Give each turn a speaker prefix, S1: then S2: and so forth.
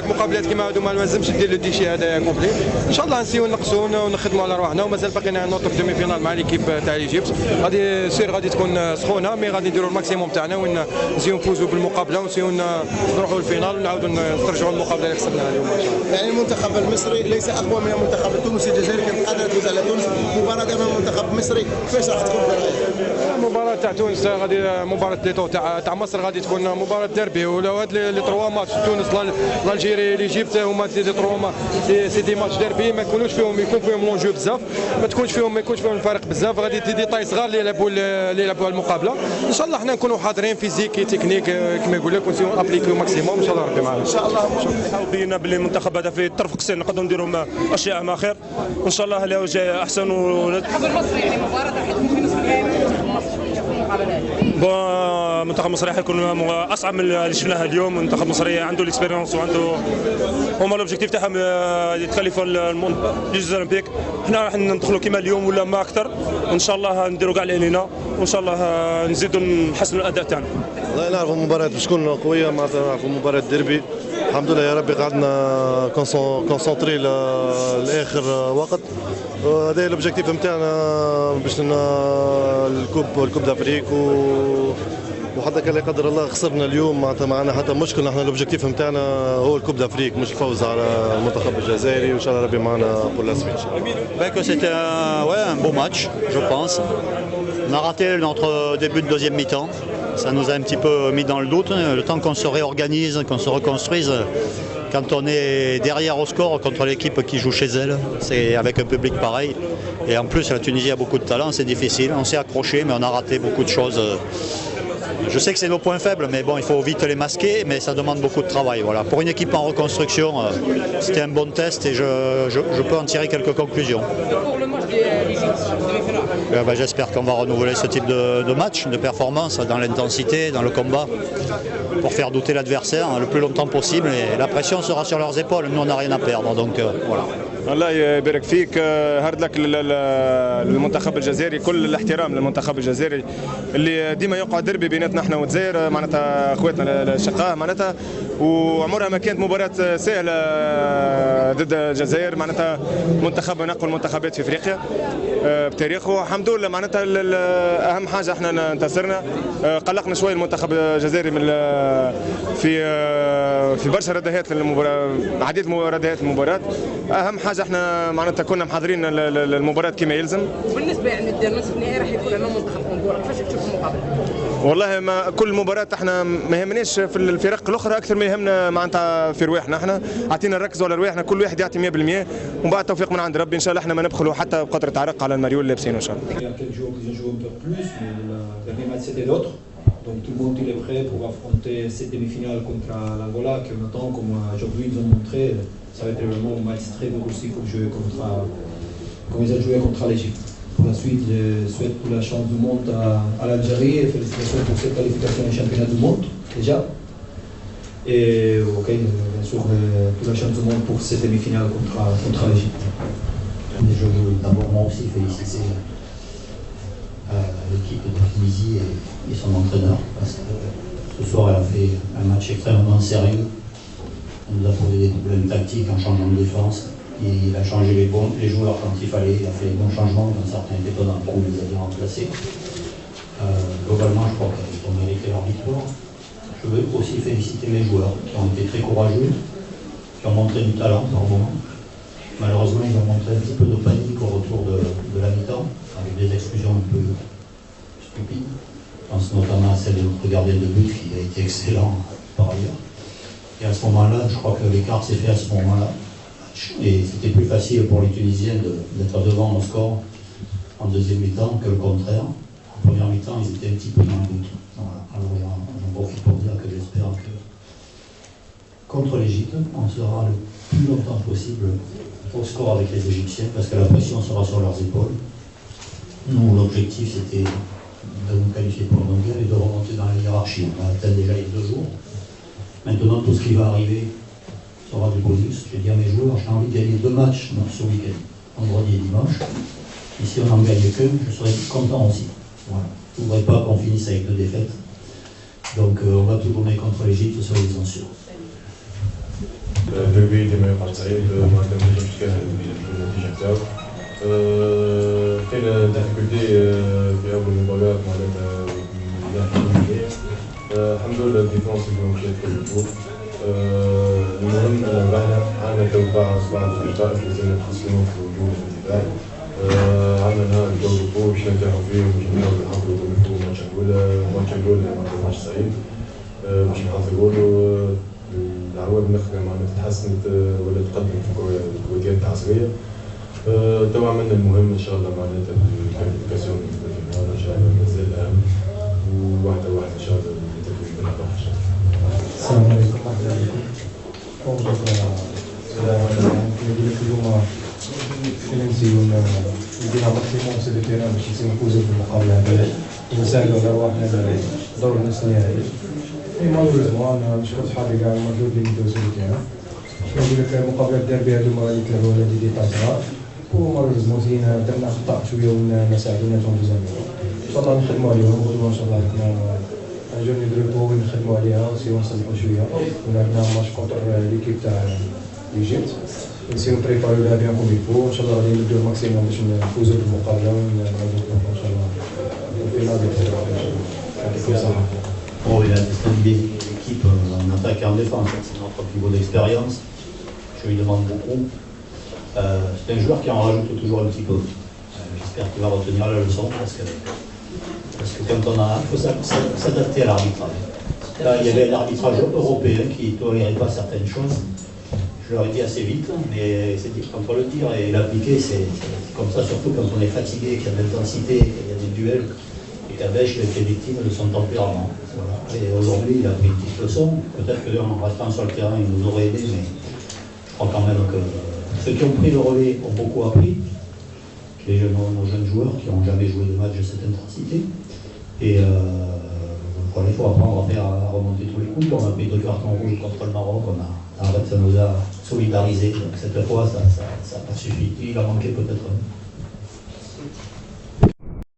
S1: مقابلات كيما هادو ما لازمش دير لو ديشي هذايا كومبلي. ان شاء الله نسيو نقصوا ونخدموا على رواحنا ومازال باقينا نوتر دومي فينال مع ليكيب تاع ايجيبت. غادي سير غادي تكون سخونه مي غادي نديروا الماكسيموم تاعنا ونزيو نفوزوا بالمقابله ونسيو نروحوا للفينال ونعاودوا نسترجعوا المقابله اللي خسرناها اليوم ان شاء الله.
S2: يعني المنتخب المصري ليس اقوى من المنتخب التونسي. الجزائر كانت قادره تفوز على تونس. مباراه امام المنتخب المصري كيفاش راح تكون
S1: المباراه تاع تونس غادي مباراه ليتو تاع مصر غادي تكون مباراه ديربي. ولو هاد لي 3 ماتش تونس الجيري ليجيبت هما لي 3 ماتش سي دي ماتش ديربي ما يكونوش فيهم يكون فيهم لونجو بزاف ما يكونش فيهم الفارق بزاف. غادي ديتاي صغار اللي يلعبوا المقابله. ان شاء الله حنا نكونوا حاضرين فيزيكي تكنيك كما يقول لك ونسيو ابليكيو ماكسيموم ان شاء الله ربي معنا.
S2: ان شاء الله
S3: بينا باللي المنتخب هذا في الطرف قصير نقدروا نديروا اشياء ما خير ان شاء الله. اللي جاي احسن
S4: المنتخب المصري يعني مباراه راح يكون في نصف النهائي المنتخب المصري في المقابلات.
S3: المنتخب المصري حيكون اصعب من اللي شفناه اليوم. المنتخب المصري عنده الاكسبيريونس وعنده هما الاوبجيكتيف تاعهم يتكلفوا الجوز اولمبيك. حنا راح ندخلوا كما اليوم ولا ما اكثر وان شاء الله نديروا كاع اللي علينا وان شاء الله نزيدوا نحسنوا الاداء تاعنا.
S5: والله نعرفوا المباراة باش تكون قوية معناتها نعرفوا مباراة ديربي. الحمد لله يا ربي قعدنا كونسونطري لاخر وقت. هذا الاوبجيكتيف نتاعنا باش الكوب دافريك وحتى كان لا قدر الله خسرنا اليوم معناتها معنا حتى مشكل. نحن الاوبجيكتيف نتاعنا هو الكوب دافريك مش الفوز على المنتخب الجزائري وان شاء الله ربي معنا بور لا سويت.
S6: C'était un beau match, je pense. On a raté notre début de deuxième mi-temps. Ça nous a un petit peu mis dans le doute. Le temps qu'on se réorganise, qu'on se reconstruise, quand on est derrière au score contre l'équipe qui joue chez elle, c'est avec un public pareil. Et en plus, la Tunisie a beaucoup de talent, c'est difficile. On s'est accroché, mais on a raté beaucoup de choses. Je sais que c'est nos points faibles, mais bon, il faut vite les masquer, mais ça demande beaucoup de travail. Voilà. Pour une équipe en reconstruction, c'était un bon test et je peux en tirer quelques conclusions.
S4: Pour le match des
S6: J'espère qu'on va renouveler ce type de match, de performance, dans l'intensité, dans le combat, pour faire douter l'adversaire le plus longtemps possible. Et la pression sera sur leurs épaules, nous on n'a rien à perdre, donc voilà.
S3: الله يبارك فيك. هارد لك للمنتخب الجزائري. كل الاحترام للمنتخب الجزائري اللي ديما يوقع دربي بيناتنا احنا والجزائر معناتها اخواتنا الاشقاء معناتها وعمرها ما كانت مباراه سهله ضد الجزائر. معناتها منتخب من اقوى المنتخبات في افريقيا بتاريخه. الحمد لله معناتها اهم حاجه احنا انتصرنا. قلقنا شويه المنتخب الجزائري من في برشا ردهات المباراه عديد ردهات المباراه. اهم حاجه احنا معناتها كنا محضرين المباراه كما يلزم.
S4: وبالنسبه يعني النصف النهائي راح يكون امام منتخب كونغو كيفاش تشوف المقابله؟
S3: والله ما كل مباراه احنا ما يهمناش في الفرق الاخرى اكثر ما يهمنا معناتها في رواحنا. احنا عطينا نركزوا على رواحنا كل واحد يعطي 100% ومن بعد توفيق من عند ربي ان شاء الله. احنا ما نبخلوا حتى بقطره عرق على المريول اللي لابسينه ان شاء الله.
S7: Donc tout le monde il est prêt pour affronter cette demi-finale contre l'Angola qu'on attend comme aujourd'hui ils ont montré. Ça va être vraiment un match très dur aussi pour jouer comme ils ont joué contre l'Égypte. Pour la suite, je souhaite toute la chance du monde à l'Algérie et félicitations pour cette qualification au championnat du monde déjà. Et ok, bien sûr, toute la chance du monde pour cette demi-finale contre l'Égypte.
S8: Je veux d'abord moi aussi féliciter l'équipe de Tunisie et son entraîneur parce que ce soir elle a fait un match extrêmement sérieux. On nous a posé des problèmes tactiques en changeant de défense. Il a changé les joueurs quand il fallait, il a fait les bons changements quand certains étaient pas dans le coup, il les a bien remplacés. Globalement, je crois qu'ils ont mérité leur victoire. Je veux aussi féliciter les joueurs qui ont été très courageux, qui ont montré du talent par moment. Malheureusement, ils ont montré un petit peu de panique au retour de la mi-temps, avec des exclusions un peu stupides. Je pense notamment à celle de notre gardien de but qui a été excellent par ailleurs. Et à ce moment-là, je crois que l'écart s'est fait à ce moment-là. Et c'était plus facile pour les Tunisiens d'être devant au score en deuxième mi-temps que le contraire. En première mi-temps, ils étaient un petit peu dans le doute. Voilà. Alors j'en profite pour dire que j'espère que contre l'Égypte, on sera le plus longtemps possible au score avec les Égyptiens parce que la pression sera sur leurs épaules. Nous, l'objectif, c'était de nous qualifier pour le mondial et de remonter dans la hiérarchie. On a atteint déjà les 2 jours. Maintenant, tout ce qui va arriver sera du bonus. J'ai dit à mes joueurs, j'ai envie de gagner 2 matchs ce week-end, vendredi et dimanche. Et si on n'en gagne qu'un, je serai content aussi. Voilà. Je ne voudrais pas qu'on finisse avec 2 défaites. Donc on va tout donner contre l'Égypte, soyez-en sûrs.
S9: دربي ديما يوقع صعيب معناتها ما نجمش تتكهن بالنتيجه نتاعو كاين ديفيكولتي في اول مباراه معناتها من ناحيه الجماهير الحمد لله الديفونس اللي مشات كل الفوق المهم رحنا عندنا تو بعض الدفاع لازمنا نحسنوا في وجود الدفاع عندنا نهار الجو فوق باش ننجحوا فيه باش نحاولوا نحضروا فوق الماتش الاول ماتش صعيب باش نحضروا له العواد نخدم معناتها تحسنت ولا تقدم في الكويكات العصريه تو عملنا المهم ان شاء الله معناتها الكاليفيكاسيون ان شاء الله مازال اهم وواحده واحده ان شاء الله لتكوين النجاح ان شاء الله.
S10: السلام عليكم ورحمه الله وبركاته. نقول لك اليوم نسيو نديرو ماكسيموم سي دو تيران باش نسيو نفوزو في المقابله هذه ونساعدو على رواحنا لدور النصف النهائي. اي مالوريزمون انا نشكر صحابي كاع المجهود اللي نديرو سي دو تيران. نقول لك مقابله الديربي هذوما غادي يتلعبوا على دي ديتاي صغار ومالوريزمون زينا درنا اخطاء شويه وما ساعدوناش في الجزائر. ان شاء الله نخدموا عليهم غدوه ان شاء الله عندنا جوني دريبو نخدموا عليها ونسيو نصلحوا شويه وعندنا ماتش كونتر ليكيب تاع ايجيبت نسيو نبريباريو لها بيان كوم يفو ان شاء الله غادي نديرو الماكسيموم باش نفوزو بالمقابله ونعودو ان شاء الله الفينال يعطيكم الصحه.
S8: Bon, il a déstabilisé l'équipe en attaque et en défense, c'est notre pivot d'expérience, je lui demande beaucoup. C'est un joueur qui en rajoute toujours un petit peu. J'espère qu'il va retenir la leçon parce que quand on a, il faut s'adapter à l'arbitrage. Là, il y avait l'arbitrage européen qui ne tolérait pas certaines choses. Je leur ai dit assez vite, mais c'est entre le dire et l'appliquer, c'est comme ça, surtout quand on est fatigué, qu'il y a de l'intensité, qu'il y a des duels. Kabech a été victime de son tempérament. Voilà. Et aujourd'hui, il a pris une petite leçon. Peut-être qu'en restant sur le terrain, il nous aurait aidé, mais je crois quand même que ceux qui ont pris le relais ont beaucoup appris. Nos jeunes joueurs qui n'ont jamais joué de match de cette intensité. Et voilà, il faut apprendre à remonter tous les coups. On a pris 2 cartons rouges contre le Maroc. Ça nous a solidarisés. Donc cette fois, ça n'a pas suffi. Il a manqué peut-être.